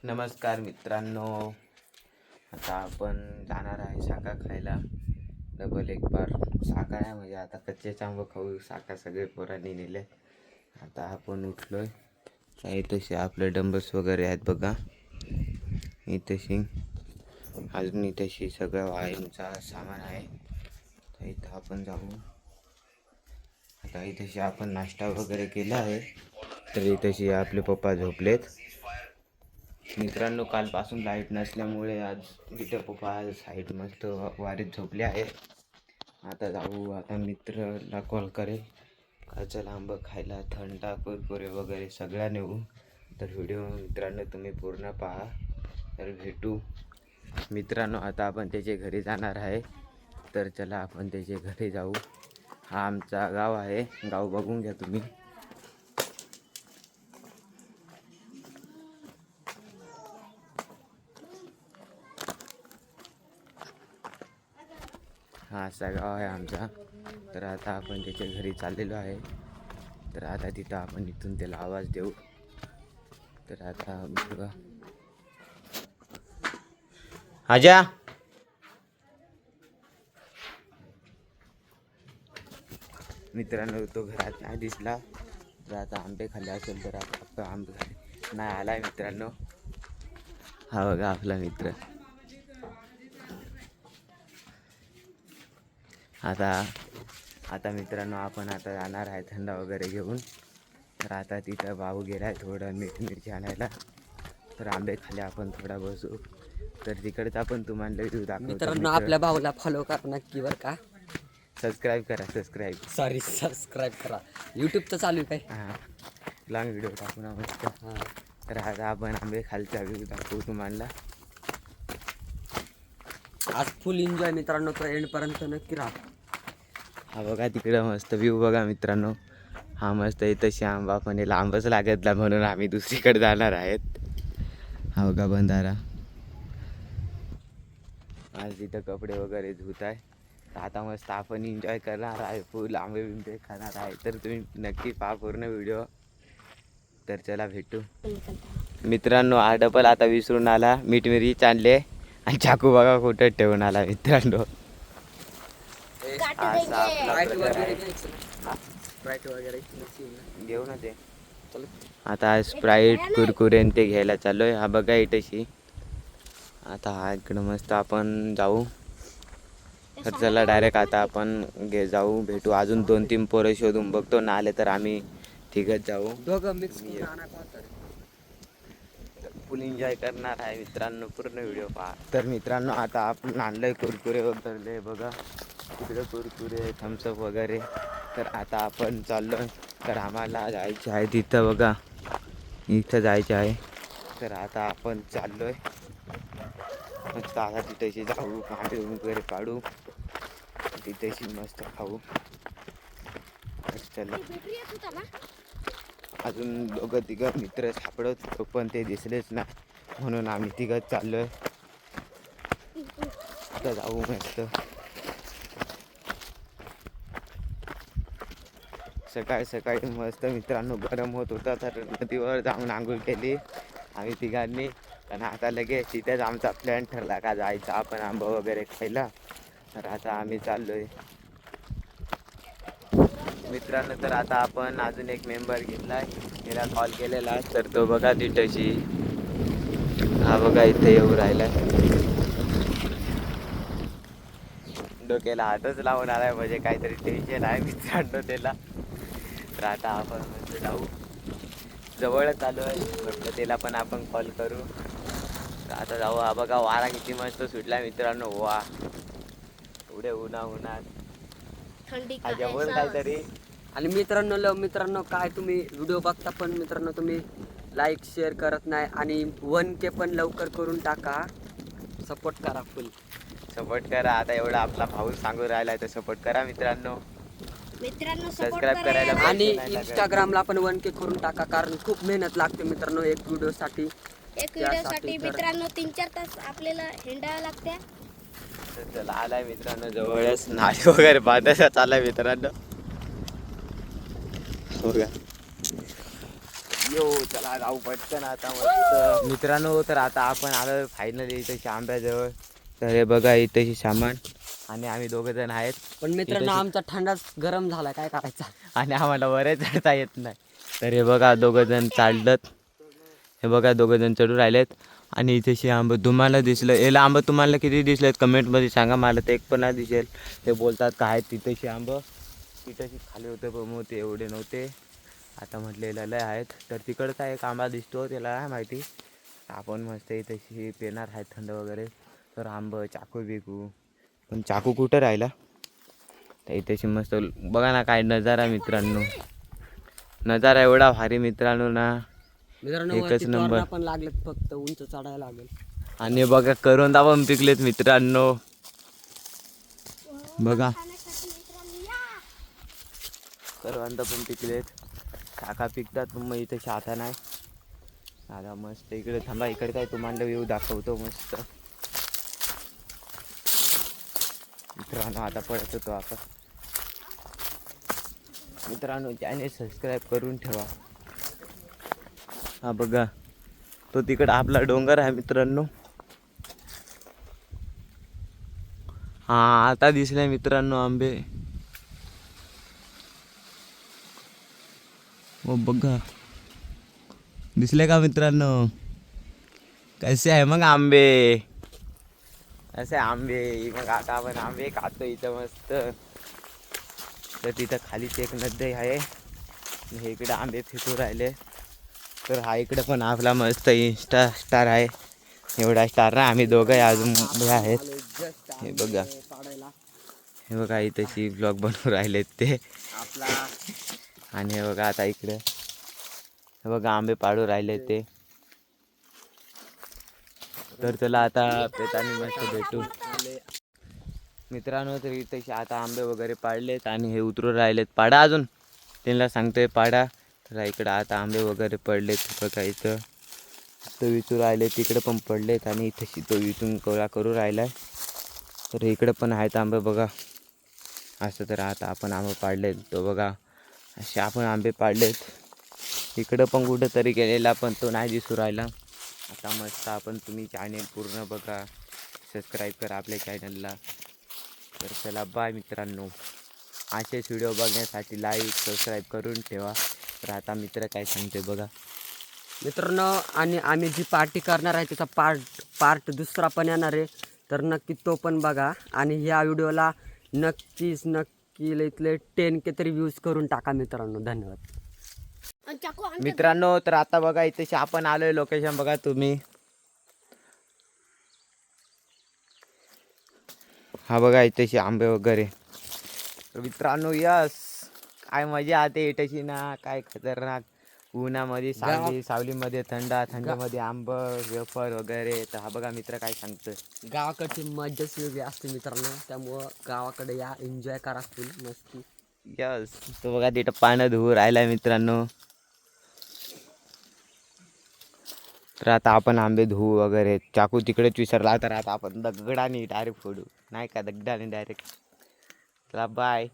नमस्कार मित्रांनो, आता आपण जाणार आहे शाखा खायला. डबल एक बार शाखा आहे म्हणजे आता कच्चे आंबे खाऊ. शाखा सगळे पोरांनी नेले. आता आपण उठलोय. इथेशी आपले डंबल्स वगैरे आहेत बघा. इथेशी अजून इथेशी सगळं वाईनचा सामान आहे. तर इथं आपण जाऊ. आता इथेशी आपण नाश्ता वगैरे केला आहे. तर इथेशी आपले पप्पा झोपलेत. मित्रांनो, कालपासून लाईट नसल्यामुळे आज इथं पप्पा साईड मस्त वारीत झोपले आहे. आता जाऊ. आता मित्राला कॉल करेल का चला आंबं खायला, थंडा कुरकुरे वगैरे सगळ्या नेऊ. तर व्हिडिओ मित्रांनो तुम्ही पूर्ण पहा. तर भेटू मित्रांनो. आता आपण त्याच्या घरी जाणार आहे. तर चला आपण त्याच्या घरी जाऊ. हा आमचा गाव आहे. गाव बघून घ्या तुम्ही. हा असा गाव आहे आमचा. तर आता आपण त्याच्या घरी चाललेलो आहे. तर आता तिथं आपण इथून त्याला आवाज देऊ. तर आता बघा, आजा मित्रांनो, तो घरात नाही दिसला. तर आता आंबे खाल्ले असेल तर आता आंबे नाही आलाय मित्रांनो. हा बघा आपला मित्र. आता मित्रांनो आपण आता जाणार आहे थंडा वगैरे घेऊन. तर आता तिथं भाऊ गेला आहे थोडं मिरची आणायला. तर आंबे खाले आपण थोडा बसू. तर तिकडचा आपण तुम्हाला व्हिडिओ दाखवतो. मित्रांनो, आपल्या भाऊला फॉलो करा नक्की बरं का. सबस्क्राईब करा. सबस्क्राईब करा. यूट्यूब तर चालू आहे काय. हां, लॉंग व्हिडिओ टाकू ना मस्त. तर आता आपण आंबे खालचा व्ह्यू दाखवू तुम्हाला. आज फुल एन्जॉय मित्रांनो, तर एंडपर्यंत नक्की राहा. हा बघा तिकडं मस्त व्ह्यू बघा मित्रांनो. हा मस्त इथं आंबा पण लांबच लागतला म्हणून आम्ही दुसरीकडे जाणार आहेत. हा बघा बंधारा. आज तिथं कपडे वगैरे धुत आहे. तर आता मस्त आपण एन्जॉय करणार आहे. फुल आंबे बिंबे खाणार आहे. तर तुम्ही नक्की पहा पूर्ण व्हिडिओ. तर चला भेटू मित्रांनो. हा डबल आता विसरून आला. मीठ मिरची आणले आणि चाकू बघा कुठं ठेवून आला मित्रांनो. घेऊ ना ते. आता स्प्राईट कुरकुरे ते घ्यायला चाललोय. हा बघा इथेशी. आता हा इकडं मस्त आपण जाऊ. तर चला डायरेक्ट आता आपण जाऊ भेटू. अजून 2-3 पोरं शोधून बघतो. ना आले तर आम्ही तिघच जाऊ. दोघं मिक्स फुल एन्जॉय करणार आहे मित्रांनो. पूर्ण व्हिडिओ पहा. तर मित्रांनो आता आपण आणलंय कुरकुरे वगैरे बघा. तिकडे कुरकुरे थम्सअप वगैरे. तर आता आपण चाललोय. तर आम्हाला जायचं आहे तिथं बघा. इथं जायचं आहे. तर आता आपण चाललोय मस्त. आता तिथेशी जाऊ. भांडे वगैरे काढू. तिथेशी मस्त खाऊ. चला. अजून दोघं तिघं मित्र सापडत होतो पण ते दिसलेच ना, म्हणून आम्ही तिघंच चाललोय. आता जाऊ मस्त. सकाळी सकाळी मस्त मित्रांनो गरम होत होता. तर नदीवर जाऊन आंघोळ केली आम्ही तिघांनी. पण आता लगेच तिथेच आमचा प्लॅन ठरला का जायचा आपण आंबा वगैरे खायला. तर आता आम्ही चाललोय मित्रांनो. तर आता आपण अजून एक मेंबर घेतलाय. त्याला कॉल केलेला. तर तो बघा तिथेशी. हा बघा इथे येऊ राहिलाय. डोक्याला हातच लावून आलाय म्हणजे काहीतरी टेन्शन आहे मित्रांनो त्याला. तर आता आपण म्हणजे जाऊ. जवळच आलो आहे म्हटलं त्याला पण आपण कॉल करू. तर आता जाऊ. हा बघा वारा किती मस्त सुटला मित्रांनो. वा एवढे उन्हात जवळ काहीतरी. आणि मित्रांनो काय तुम्ही व्हिडिओ बघता पण मित्रांनो तुम्ही लाईक शेअर करत नाही. आणि 1K पण लवकर करून टाका. सपोर्ट करा. फुल सपोर्ट करा. आता एवढा आपला भाऊ सांगू राहिलाय तर सपोर्ट करा मित्रांनो. सबस्क्राईब करायला. आणि इंस्टाग्रामला पण 1K करून टाका. कारण खूप मेहनत लागते मित्रांनो एक व्हिडिओसाठी. मित्रांनो 3-4 तास आपल्याला हिंडायला लागते. तर चला आलाय मित्रांनो जवळच. नाली वगैरे बांधायचा चालाय मित्रांनो. बघा यो चला जाऊ पटकन आता मस्त. मित्रांनो तर आता आपण आलो फायनली इथेशी आंब्याजवळ. तर हे बघा इथेशी सामान आणि आम्ही दोघं जण आहेत पण मित्रांनो आमचा थंडाच गरम झाला, काय करायचा. आणि आम्हाला वरे चढता येत नाही. तर हे बघा दोघं जण चालत, हे बघा दोघं जण चढू राहिलेत. आणि इथेशी आंबं तुम्हाला दिसलं, याला आंबं तुम्हाला किती दिसलेत कमेंटमध्ये सांगा. मला तर एक पण नाही दिसेल. ते बोलतात काय आहेत तिथेशी आंबं, तिथेशी खाली होते पण मग ते एवढे नव्हते. आता म्हटलेलं लय आहेत. तर तिकडचा एक आंबा दिसतो, त्याला काय माहिती. आपण मस्त इथेशी पेणार आहेत थंड वगैरे. तर आंबं चाकू बिकू, पण चाकू कुठं राहिला. तर इथेशी मस्त बघा ना काय नजारा मित्रांनो, नजारा एवढा भारी मित्रांनो ना, मित्रांनो एकच वरती नंबर. तोरणा पण लागलेत, फक्त उंच चढायला लागेल. आणि बघा करोंदा पण पिकलेत मित्रांनो, बघा खाण्यासाठी मित्रांनो या. करवंद पण पिकलेत. काका पिकतात पण मग इथे आता नाही. आता मस्त इकडे थांबा, इकडे काय तुम्हाला व्ह्यू दाखवतो मस्त मित्रांनो. आता पळत होतो आपण मित्रांनो, चॅनेल सबस्क्राईब करून ठेवा. हा बघा तो तिकडं आपला डोंगर आहे मित्रांनो. हा आता दिसले मित्रांनो आंबे. हो बघा दिसले का मित्रांनो, कसे आहे मग आंबे, असे आंबे. मग आता आपण आंबे खातो इथं मस्त. तर तिथं खालीच एक नदी आहे, हे इकडे आंबे फेकू राहिले. तर हा इकडे पण आपला मस्त इंस्टा स्टार आहे. एवढा स्टार ना, आम्ही दोघं अजून हे आहेत. हे बघा, हे बघा इथेशी ब्लॉग बनवून राहिलेत ते आपला. आणि हे बघा आता इकडे हे बघा आंबे पाडू राहिले ते. तर चला आता पेतानी मस्त भेटू मित्रांनो. तर इथे आता आंबे वगैरे पाडलेत आणि हे उतरू राहिलेत. पाडा अजून त्यांना सांगतोय पाडा. तर इकडं आता आंबे वगैरे पडलेत बघा. इथं तो विचू राहिले, तिकडे पण पडलेत आणि इथे तो विचून कोळा करू राहिलाय. तर इकडे पण आहेत आंबे बघा असं. तर आता आपण आंबे पाडलेत तो बघा, असे आपण आंबे पाडलेत. इकडं पण कुठंतरी गेलेला पण तो नाही दिसू राहिला. आता मस्त आपण तुम्ही चॅनेल पूर्ण बघा, सबस्क्राईब करा आपल्या चॅनलला. तर चला बाय मित्रांनो. असेच व्हिडिओ बघण्यासाठी लाईक सबस्क्राईब करून ठेवा. तर आता मित्र काय सांगते बघा मित्रांनो, आणि आम्ही जी पार्टी करणार आहे त्याचा पार्ट दुसरा पण येणार आहे. तर नक्की तो पण बघा. आणि ह्या व्हिडिओला नक्की इथले 10K तरी व्ह्यूज करून टाका मित्रांनो. धन्यवाद आणि चाकू आण. मित्रांनो. तर आता बघा इथे आपण आलोय, लोकेशन बघा तुम्ही. हा बघा इथेशी आंबे वगैरे. तर मित्रांनो यस, काय मजा आते इथेशी ना, काय खतरनाक. उन्हामध्ये सावलीमध्ये थंडीमध्ये आंब वेफर वगैरे. तर हा बघा मित्र काय सांगतं, गावाकडची मजाच वेगळी असते मित्रांनो. त्यामुळं गावाकडे या, एन्जॉय करा फुल मस्ती. यस. तो बघा तिथं पानं धुवू राहिलाय मित्रांनो. तर आता आपण आंबे धुवू वगैरे. चाकू तिकडेच विसरला, तर आता आपण दगडाने डायरेक्ट फोडू, नाही का दगडाने डायरेक्ट. चला बाय.